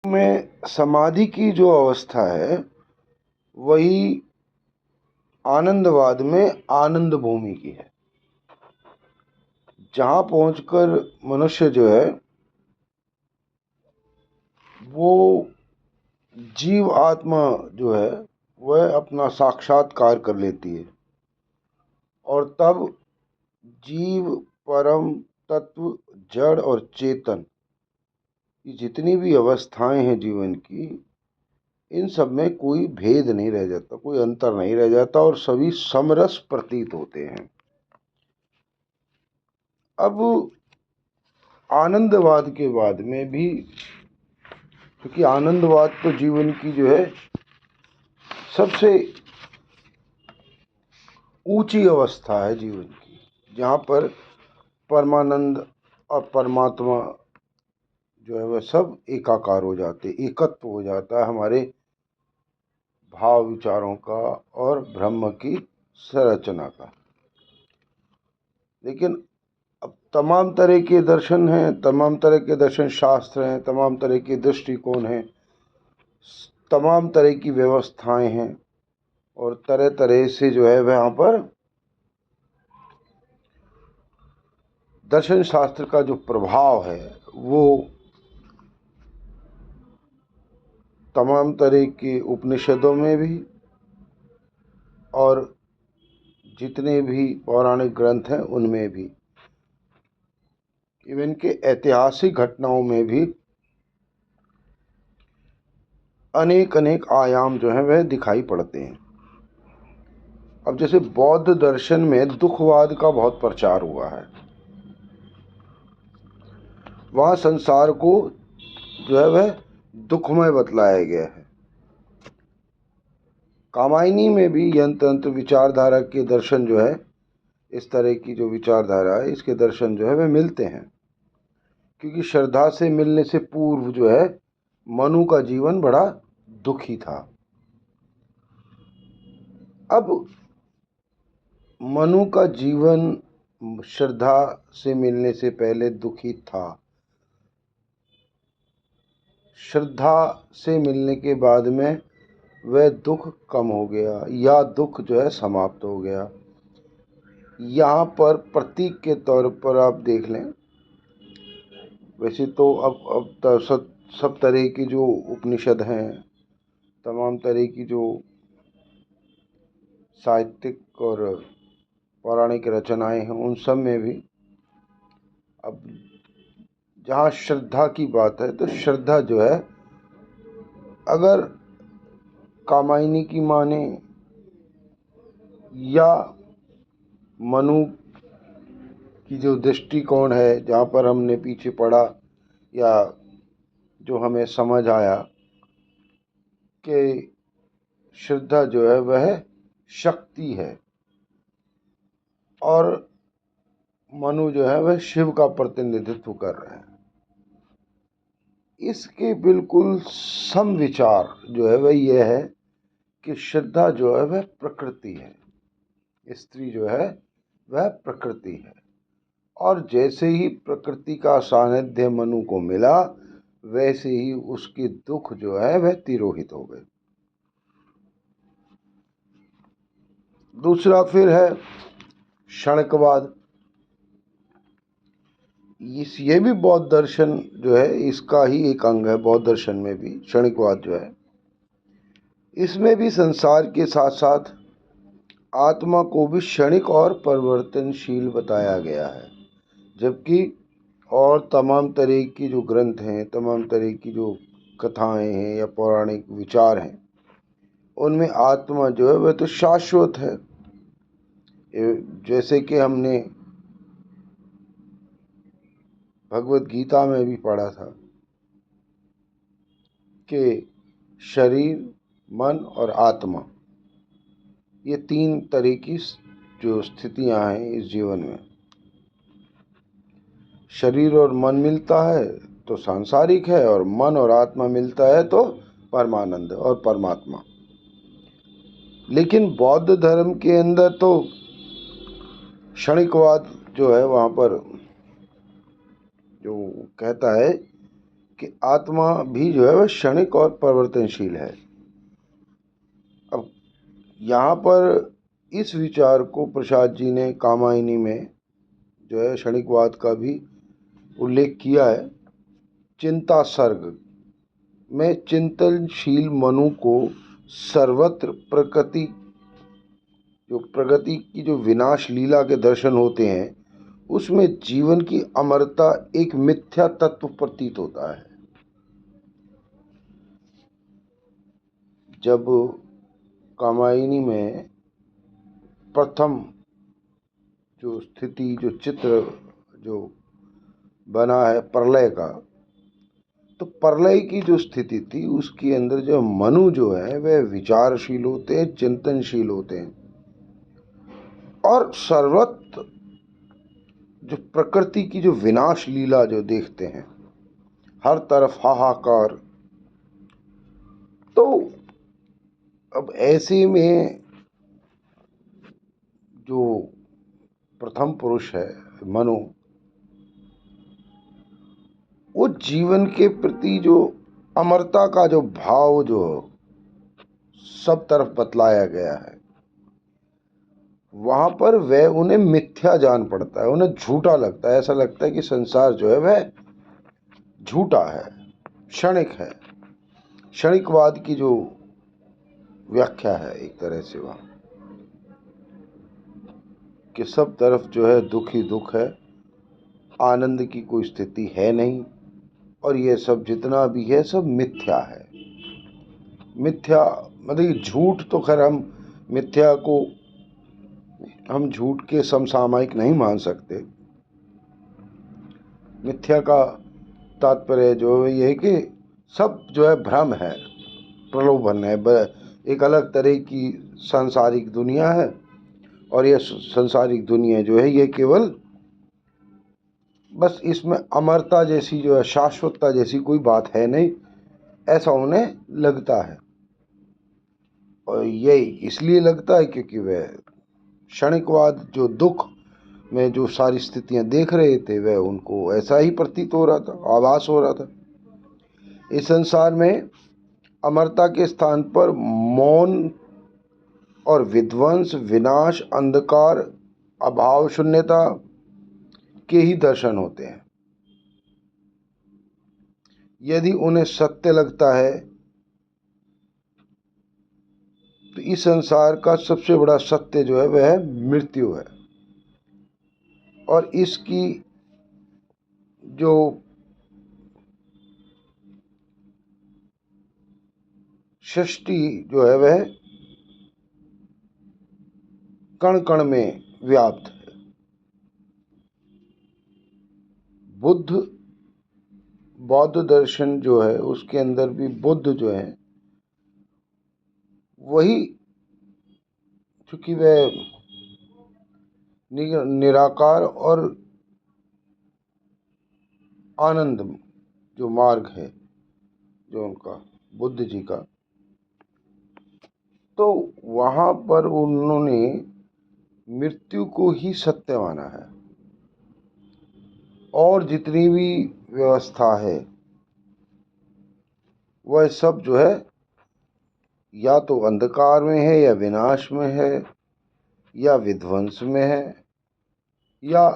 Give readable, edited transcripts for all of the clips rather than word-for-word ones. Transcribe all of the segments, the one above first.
में समाधि की जो अवस्था है वही आनंदवाद में आनंद भूमि की है, जहाँ पहुंचकर मनुष्य जो है वो जीव आत्मा जो है वह अपना साक्षात्कार कर लेती है और तब जीव, परम तत्व, जड़ और चेतन, ये जितनी भी अवस्थाएं हैं जीवन की, इन सब में कोई भेद नहीं रह जाता, कोई अंतर नहीं रह जाता और सभी समरस प्रतीत होते हैं। अब आनंदवाद के बाद में भी, क्योंकि आनंदवाद तो जीवन की जो है सबसे ऊंची अवस्था है जीवन की, जहाँ पर परमानंद और परमात्मा जो है वह सब एकाकार हो जाते, एकत्व हो जाता है हमारे भाव विचारों का और ब्रह्म की संरचना का। लेकिन अब तमाम तरह के दर्शन हैं, तमाम तरह के दर्शन शास्त्र हैं, तमाम तरह के दृष्टिकोण हैं, तमाम तरह की व्यवस्थाएं हैं और तरह तरह से जो है वहाँ पर दर्शन शास्त्र का जो प्रभाव है वो तमाम तरह के उपनिषदों में भी और जितने भी पौराणिक ग्रंथ हैं उनमें भी, इवन के ऐतिहासिक घटनाओं में भी अनेक अनेक आयाम जो हैं वह दिखाई पड़ते हैं। अब जैसे बौद्ध दर्शन में दुखवाद का बहुत प्रचार हुआ है, वहाँ संसार को जो है वह दुखमय बतलाया गया है। कामायनी में भी यंत्र तंत्र विचारधारा के दर्शन जो है, इस तरह की जो विचारधारा है इसके दर्शन जो है वह मिलते हैं, क्योंकि श्रद्धा से मिलने से पूर्व जो है मनु का जीवन बड़ा दुखी था। अब मनु का जीवन श्रद्धा से मिलने से पहले दुखी था, श्रद्धा से मिलने के बाद में वह दुख कम हो गया या दुख जो है समाप्त हो गया। यहाँ पर प्रतीक के तौर पर आप देख लें, वैसे तो अब सब तरह की जो उपनिषद हैं, तमाम तरह की जो साहित्यिक और पौराणिक रचनाएं हैं, उन सब में भी अब जहाँ श्रद्धा की बात है तो श्रद्धा जो है अगर कामायनी की माने या मनु की जो दृष्टिकोण है, जहाँ पर हमने पीछे पढ़ा या जो हमें समझ आया कि श्रद्धा जो है वह शक्ति है और मनु जो है वह शिव का प्रतिनिधित्व कर रहे हैं। इसके बिल्कुल समविचार जो है वह यह है कि श्रद्धा जो है वह प्रकृति है, स्त्री जो है वह प्रकृति है, और जैसे ही प्रकृति का सानिध्य मनु को मिला वैसे ही उसके दुख जो है वह तिरोहित हो गए। दूसरा फिर है क्षणिकवाद। ये भी बौद्ध दर्शन जो है इसका ही एक अंग है। बौद्ध दर्शन में भी क्षणिकवाद जो है, इसमें भी संसार के साथ साथ आत्मा को भी क्षणिक और परिवर्तनशील बताया गया है, जबकि और तमाम तरह की जो ग्रंथ हैं, तमाम तरह की जो कथाएं हैं या पौराणिक विचार हैं, उनमें आत्मा जो है वह तो शाश्वत है। जैसे कि हमने भगवत गीता में भी पढ़ा था कि शरीर, मन और आत्मा, ये तीन तरह की जो स्थितियां हैं इस जीवन में, शरीर और मन मिलता है तो सांसारिक है और मन और आत्मा मिलता है तो परमानंद और परमात्मा। लेकिन बौद्ध धर्म के अंदर तो क्षणिकवाद जो है वहाँ पर जो कहता है कि आत्मा भी जो है वह क्षणिक और परिवर्तनशील है। अब यहाँ पर इस विचार को प्रसाद जी ने कामायनी में जो है क्षणिकवाद का भी उल्लेख किया है। चिंता सर्ग में चिंतनशील मनु को सर्वत्र प्रगति की जो विनाश लीला के दर्शन होते हैं, उसमें जीवन की अमरता एक मिथ्या तत्व प्रतीत होता है। जब कामायनी में प्रथम जो स्थिति, जो चित्र जो बना है प्रलय का, तो प्रलय की जो स्थिति थी उसके अंदर जो मनु जो है वह विचारशील होते हैं, चिंतनशील होते हैं और सर्वत्र जो प्रकृति की जो विनाश लीला जो देखते हैं, हर तरफ हाहाकार। तो अब ऐसे में जो प्रथम पुरुष है मनु, वो जीवन के प्रति जो अमरता का जो भाव जो सब तरफ बतलाया गया है, वहां पर वह उन्हें मिथ्या जान पड़ता है, उन्हें झूठा लगता है। ऐसा लगता है कि संसार जो है वह झूठा है, क्षणिक है। क्षणिकवाद की जो व्याख्या है एक तरह से वह कि सब तरफ जो है दुख ही दुख है, आनंद की कोई स्थिति है नहीं, और ये सब जितना भी है सब मिथ्या है। मिथ्या मतलब झूठ, तो खैर हम मिथ्या को हम झूठ के समसामयिक नहीं मान सकते। मिथ्या का तात्पर्य जो है ये है कि सब जो है भ्रम है, प्रलोभन है, एक अलग तरह की सांसारिक दुनिया है, और यह सांसारिक दुनिया जो है ये केवल बस इसमें अमरता जैसी जो है, शाश्वतता जैसी कोई बात है नहीं, ऐसा उन्हें लगता है। और ये इसलिए लगता है क्योंकि वह क्षणिकवाद जो दुख में जो सारी स्थितियां देख रहे थे वह उनको ऐसा ही प्रतीत हो रहा था, आभास हो रहा था। इस संसार में अमरता के स्थान पर मौन और विध्वंस, विनाश, अंधकार, अभाव, शून्यता के ही दर्शन होते हैं। यदि उन्हें सत्य लगता है तो इस संसार का सबसे बड़ा सत्य जो है वह मृत्यु है, और इसकी जो सृष्टि जो है वह कण कण में व्याप्त है। बौद्ध दर्शन जो है उसके अंदर भी बुद्ध जो है वही, चूंकि वह निराकार और आनंद जो मार्ग है जो उनका बुद्ध जी का, तो वहां पर उन्होंने मृत्यु को ही सत्य माना है, और जितनी भी व्यवस्था है वह सब जो है या तो अंधकार में है, या विनाश में है, या विध्वंस में है, या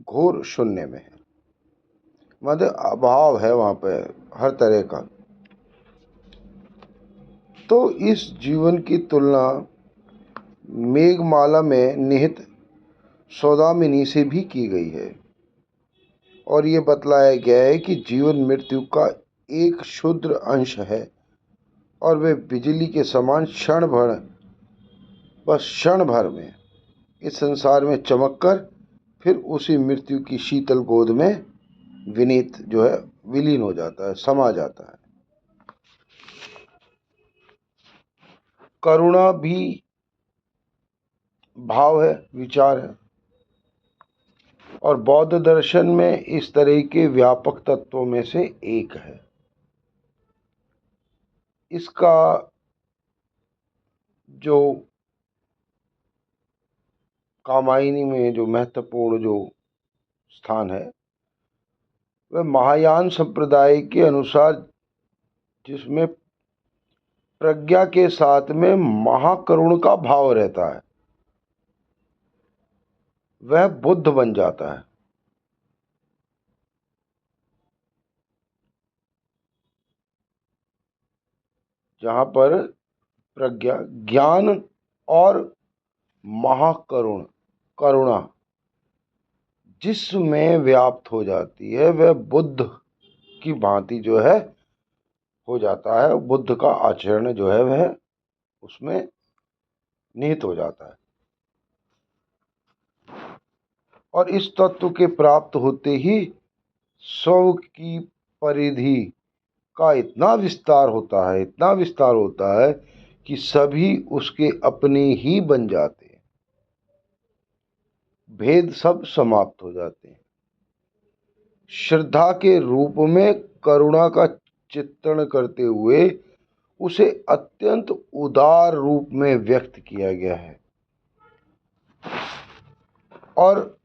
घोर शून्य में है। मतलब अभाव है वहां पे हर तरह का। तो इस जीवन की तुलना मेघमाला में निहित सौदामिनी से भी की गई है, और ये बतलाया गया है कि जीवन मृत्यु का एक क्षुद्र अंश है, और वे बिजली के समान क्षण भर में इस संसार में चमककर फिर उसी मृत्यु की शीतल गोद में विनीत जो है विलीन हो जाता है, समा जाता है। करुणा भी भाव है, विचार है, और बौद्ध दर्शन में इस तरह के व्यापक तत्वों में से एक है। इसका जो कामायनी में जो महत्वपूर्ण जो स्थान है वह महायान संप्रदाय के अनुसार जिसमें प्रज्ञा के साथ में महाकरुण का भाव रहता है, वह बुद्ध बन जाता है। जहाँ पर प्रज्ञा, ज्ञान और महाकरुण, करुणा जिसमें व्याप्त हो जाती है, वह बुद्ध की भांति जो है हो जाता है। बुद्ध का आचरण जो है वह उसमें निहित हो जाता है। और इस तत्व के प्राप्त होते ही स्व की परिधि का इतना विस्तार होता है, इतना विस्तार होता है कि सभी उसके अपने ही बन जाते हैं, भेद सब समाप्त हो जाते हैं। श्रद्धा के रूप में करुणा का चित्रण करते हुए उसे अत्यंत उदार रूप में व्यक्त किया गया है। और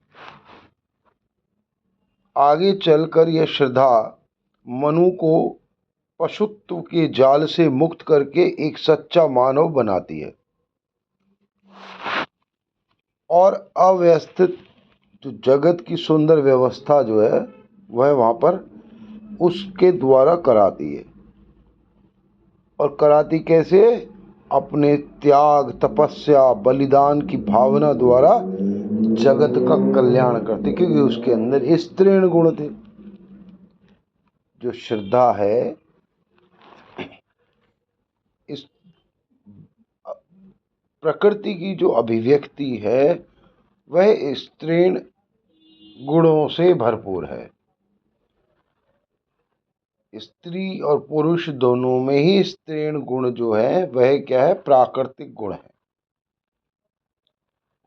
आगे चलकर यह श्रद्धा मनु को पशुत्व के जाल से मुक्त करके एक सच्चा मानव बनाती है और अव्यवस्थित जो जगत की सुंदर व्यवस्था जो है वह वहाँ पर उसके द्वारा कराती है। और कराती कैसे? अपने त्याग, तपस्या, बलिदान की भावना द्वारा जगत का कल्याण करती, क्योंकि उसके अंदर स्त्रीण गुण थे। जो श्रद्धा है, इस प्रकृति की जो अभिव्यक्ति है वह स्त्रीण गुणों से भरपूर है। स्त्री और पुरुष दोनों में ही स्त्रीण गुण जो है वह क्या है? प्राकृतिक गुण है।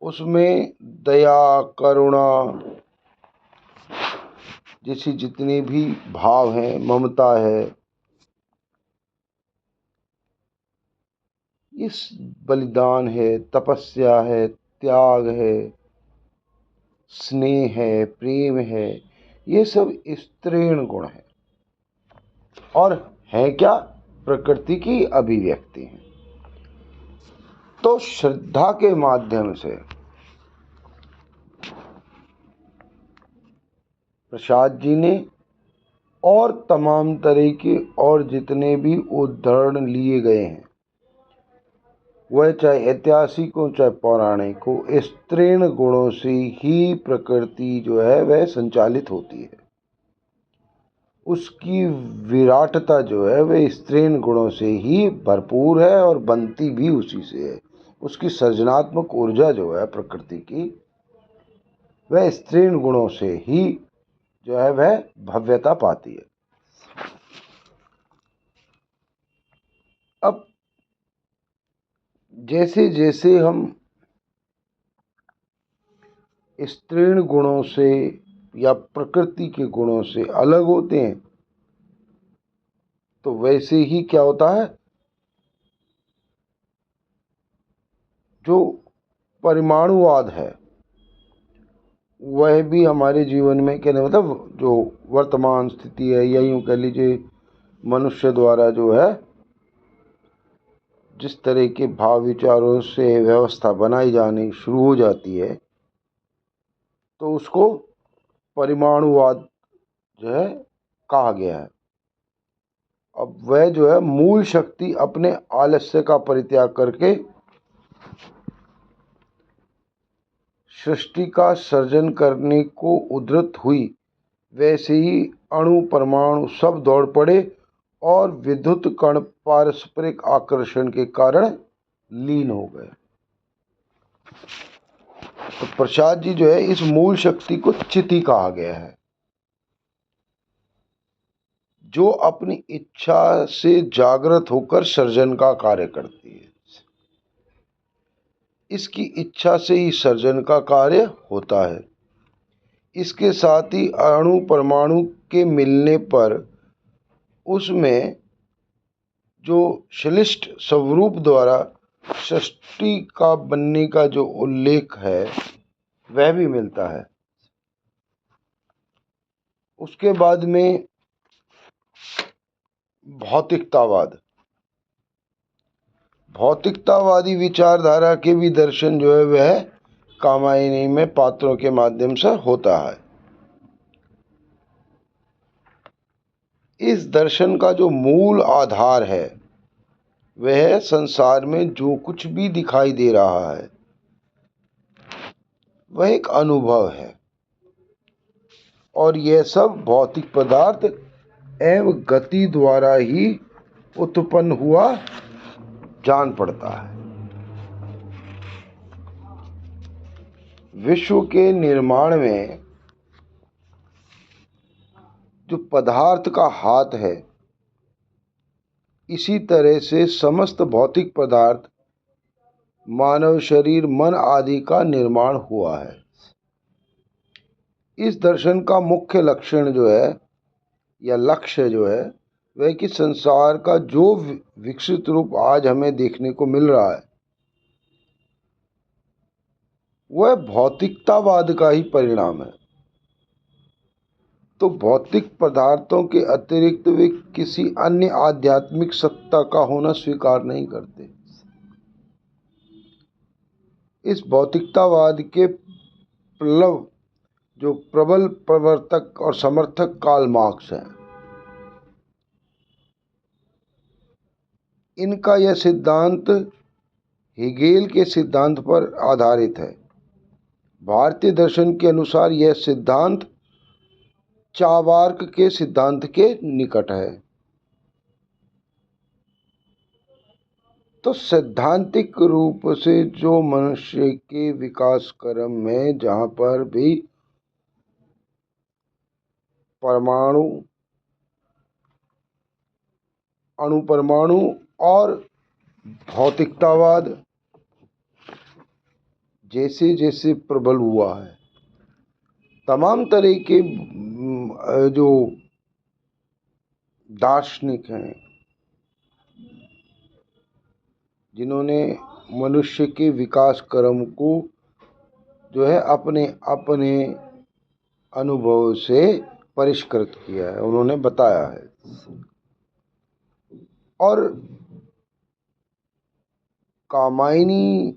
उसमें दया, करुणा जैसी जितने भी भाव हैं, ममता है, इस बलिदान है, तपस्या है, त्याग है, स्नेह है, प्रेम है, ये सब स्त्रीण गुण है और है क्या? प्रकृति की अभिव्यक्ति है। तो श्रद्धा के माध्यम से प्रसाद जी ने और तमाम तरह के और जितने भी उदाहरण लिए गए हैं, वह चाहे ऐतिहासिक हो चाहे पौराणिक हो, स्त्रीण गुणों से ही प्रकृति जो है वह संचालित होती है। उसकी विराटता जो है वह स्त्रीण गुणों से ही भरपूर है और बनती भी उसी से है। उसकी सृजनात्मक ऊर्जा जो है प्रकृति की, वह स्त्रीण गुणों से ही जो है वह भव्यता पाती है। अब जैसे जैसे हम स्त्रीण गुणों से या प्रकृति के गुणों से अलग होते हैं, तो वैसे ही क्या होता है? जो परिमाणुवाद है वह भी हमारे जीवन में कहने मतलब जो वर्तमान स्थिति है, या यूँ कह लीजिए मनुष्य द्वारा जो है जिस तरह के भाव विचारों से व्यवस्था बनाई जानी शुरू हो जाती है, तो उसको परिमाणुवाद जो है कहा गया है। अब वह जो है मूल शक्ति अपने आलस्य का परित्याग करके सृष्टि का सर्जन करने को उद्यत हुई, वैसे ही अणु परमाणु सब दौड़ पड़े और विद्युत कण पारस्परिक आकर्षण के कारण लीन हो गए। तो प्रसाद जी जो है इस मूल शक्ति को चिति कहा गया है, जो अपनी इच्छा से जागृत होकर सर्जन का कार्य करती है। इसकी इच्छा से ही सर्जन का कार्य होता है। इसके साथ ही अणु परमाणु के मिलने पर उसमें जो श्लिष्ट स्वरूप द्वारा सृष्टि का बनने का जो उल्लेख है वह भी मिलता है। उसके बाद में भौतिकतावाद। भौतिकतावादी विचारधारा के भी दर्शन जो है वह कामायनी में पात्रों के माध्यम से होता है। इस दर्शन का जो मूल आधार है वह संसार में जो कुछ भी दिखाई दे रहा है वह एक अनुभव है और यह सब भौतिक पदार्थ एवं गति द्वारा ही उत्पन्न हुआ जान पड़ता है। विश्व के निर्माण में जो पदार्थ का हाथ है, इसी तरह से समस्त भौतिक पदार्थ, मानव शरीर, मन आदि का निर्माण हुआ है। इस दर्शन का मुख्य लक्षण जो है या लक्ष्य जो है वह कि संसार का जो विकसित रूप आज हमें देखने को मिल रहा है वह भौतिकतावाद का ही परिणाम है। तो भौतिक पदार्थों के अतिरिक्त वे किसी अन्य आध्यात्मिक सत्ता का होना स्वीकार नहीं करते। इस भौतिकतावाद के जो प्रबल प्रवर्तक और समर्थक कार्ल मार्क्स हैं, इनका यह सिद्धांत हेगेल के सिद्धांत पर आधारित है। भारतीय दर्शन के अनुसार यह सिद्धांत चार्वाक के सिद्धांत के निकट है। तो सैद्धांतिक रूप से जो मनुष्य के विकास क्रम में जहाँ पर भी परमाणु, अणुपरमाणु और भौतिकतावाद जैसे जैसे प्रबल हुआ है, तमाम तरह के जो दार्शनिक हैं जिन्होंने मनुष्य के विकास क्रम को जो है अपने अपने अनुभव से परिष्कृत किया है, उन्होंने बताया है। और कामायनी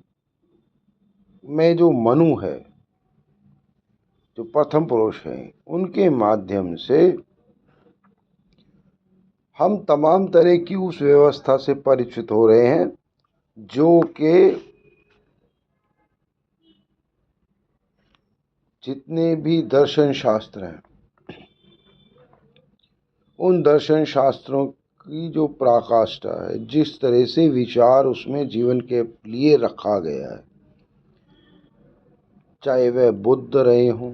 में जो मनु है, जो प्रथम पुरुष हैं, उनके माध्यम से हम तमाम तरह की उस व्यवस्था से परिचित हो रहे हैं जो कि जितने भी दर्शन शास्त्र हैं, उन दर्शन शास्त्रों की जो पराकाष्ठा है, जिस तरह से विचार उसमें जीवन के लिए रखा गया है, चाहे वह बुद्ध रहे हों,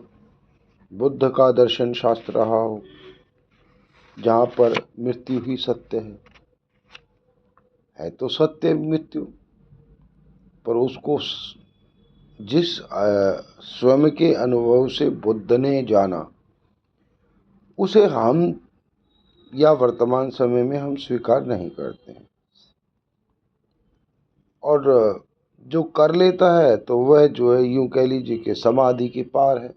बुद्ध का दर्शन शास्त्र रहा हो जहाँ पर मृत्यु ही सत्य है तो सत्य मृत्यु, पर उसको जिस स्वयं के अनुभव से बुद्ध ने जाना उसे हम या वर्तमान समय में हम स्वीकार नहीं करते हैं। और जो कर लेता है तो वह जो है यूं कह लीजिए कि समाधि के पार है,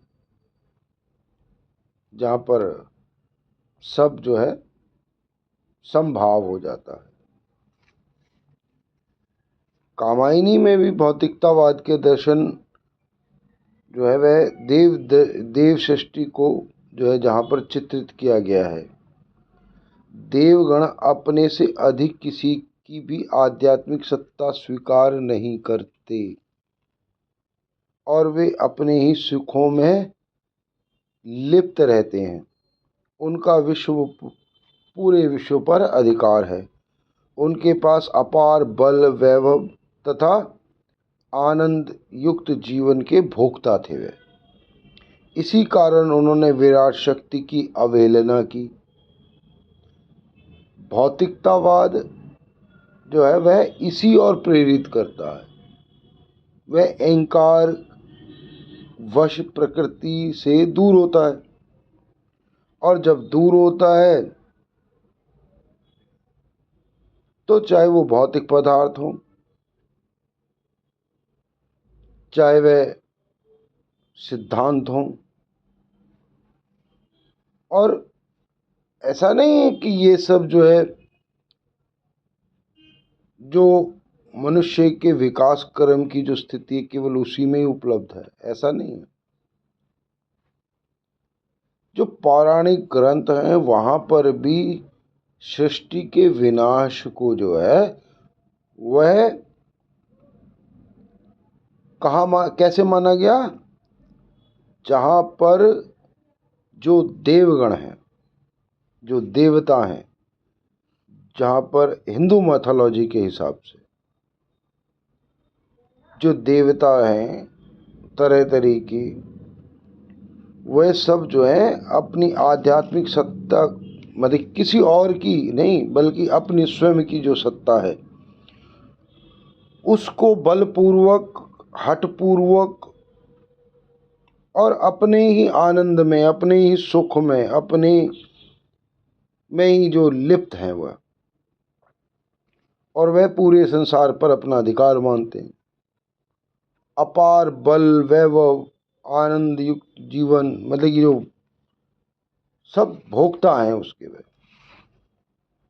जहाँ पर सब जो है संभाव हो जाता है। कामायनी में भी भौतिकतावाद के दर्शन जो है वह देव सृष्टि को जो है जहाँ पर चित्रित किया गया है, देवगण अपने से अधिक किसी की भी आध्यात्मिक सत्ता स्वीकार नहीं करते और वे अपने ही सुखों में लिप्त रहते हैं। उनका पूरे विश्व पर अधिकार है। उनके पास अपार बल, वैभव तथा आनंद युक्त जीवन के भोक्ता थे वे। इसी कारण उन्होंने विराट शक्ति की अवहेलना की। भौतिकतावाद जो है वह इसी और प्रेरित करता है। वह अहंकार वश प्रकृति से दूर होता है और जब दूर होता है तो चाहे वो भौतिक पदार्थ हो, चाहे वह सिद्धांत हो, और ऐसा नहीं है कि ये सब जो है जो मनुष्य के विकास क्रम की जो स्थिति है केवल उसी में ही उपलब्ध है, ऐसा नहीं है। जो पौराणिक ग्रंथ हैं वहाँ पर भी सृष्टि के विनाश को जो है वह कैसे माना गया, जहाँ पर जो देवगण हैं, जो देवता हैं, जहाँ पर हिंदू मैथोलॉजी के हिसाब से जो देवता हैं तरह तरह की, वह सब जो है अपनी आध्यात्मिक सत्ता, मतलब किसी और की नहीं बल्कि अपनी स्वयं की जो सत्ता है उसको बलपूर्वक, हठपूर्वक और अपने ही आनंद में, अपने ही सुख में, अपने में ही जो लिप्त हैं वह, और वह पूरे संसार पर अपना अधिकार मानते हैं। अपार बल, वैभव, आनंद युक्त जीवन, मतलब कि जो सब भोक्ता हैं उसके वे।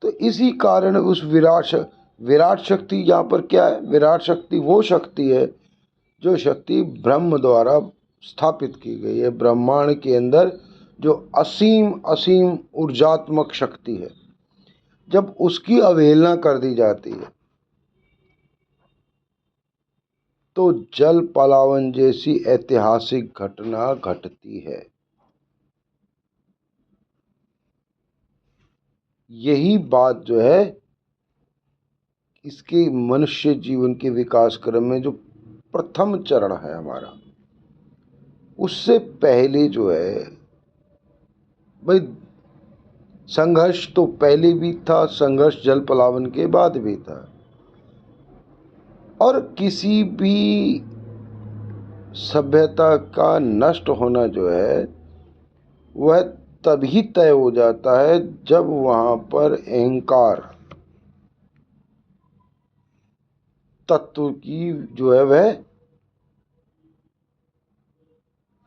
तो इसी कारण उस विराट शक्ति, यहाँ पर क्या है, विराट शक्ति वो शक्ति है जो शक्ति ब्रह्म द्वारा स्थापित की गई है। ब्रह्मांड के अंदर जो असीम असीम ऊर्जात्मक शक्ति है, जब उसकी अवहेलना कर दी जाती है तो जल पलावन जैसी ऐतिहासिक घटना घटती है। यही बात जो है इसके मनुष्य जीवन के विकास क्रम में जो प्रथम चरण है हमारा, उससे पहले जो है भाई संघर्ष तो पहले भी था, संघर्ष जल पलावन के बाद भी था। और किसी भी सभ्यता का नष्ट होना जो है वह तभी तय हो जाता है जब वहां पर अहंकार तत्व की जो है वह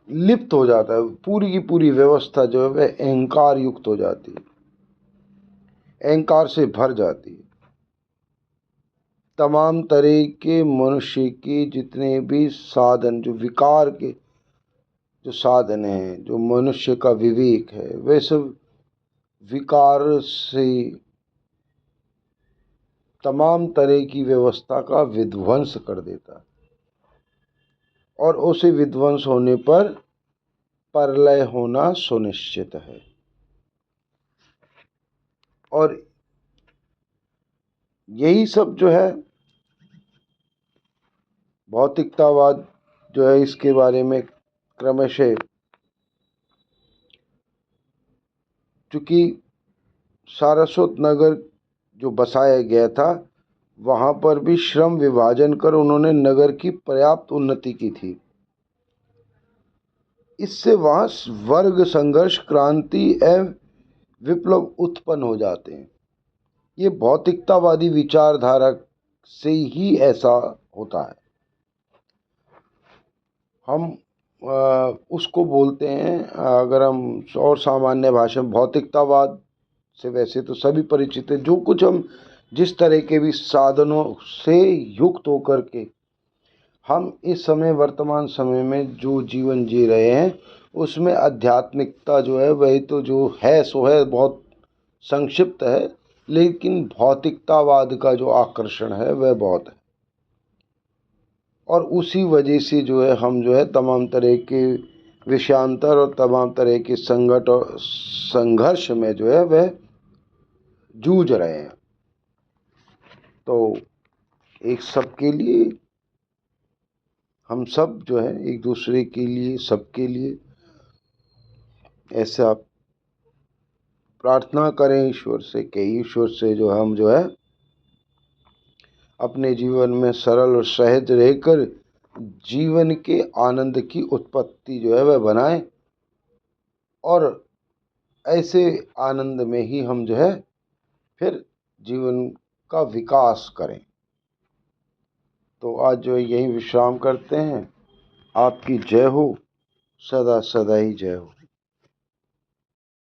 लिप्त हो जाता है। पूरी की पूरी व्यवस्था जो है वह अहंकार युक्त हो जाती है, अहंकार से भर जाती है। तमाम तरह के मनुष्य के जितने भी साधन, जो विकार के जो साधन हैं, जो मनुष्य का विवेक है, वह सब विकार से तमाम तरह की व्यवस्था का विध्वंस कर देता है। और उसे विध्वंस होने पर प्रलय होना सुनिश्चित है। और यही सब जो है भौतिकतावाद जो है इसके बारे में क्रमशः, चूँकि सारस्वत नगर जो बसाया गया था वहाँ पर भी श्रम विभाजन कर उन्होंने नगर की पर्याप्त उन्नति की थी। इससे वहाँ वर्ग संघर्ष, क्रांति एवं विप्लव उत्पन्न हो जाते हैं। ये भौतिकतावादी विचारधारा से ही ऐसा होता है। हम उसको बोलते हैं, अगर हम और सामान्य भाषा में भौतिकतावाद से वैसे तो सभी परिचित है, जो कुछ हम जिस तरह के भी साधनों से युक्त होकर के हम इस समय वर्तमान समय में जो जीवन जी रहे हैं उसमें आध्यात्मिकता जो है वही तो जो है सो है, बहुत संक्षिप्त है, लेकिन भौतिकतावाद का जो आकर्षण है वह बहुत है। और उसी वजह से जो है हम जो है तमाम तरह के विषयांतर और तमाम तरह के संकट और संघर्ष में जो है वह जूझ रहे हैं। तो एक सबके लिए, हम सब जो है एक दूसरे के लिए, सबके लिए ऐसा प्रार्थना करें ईश्वर से कि ईश्वर से जो हम जो है अपने जीवन में सरल और सहज रहकर जीवन के आनंद की उत्पत्ति जो है वह बनाएं, और ऐसे आनंद में ही हम जो है फिर जीवन का विकास करें। तो आज जो है यही विश्राम करते हैं। आपकी जय हो, सदा सदा ही जय हो।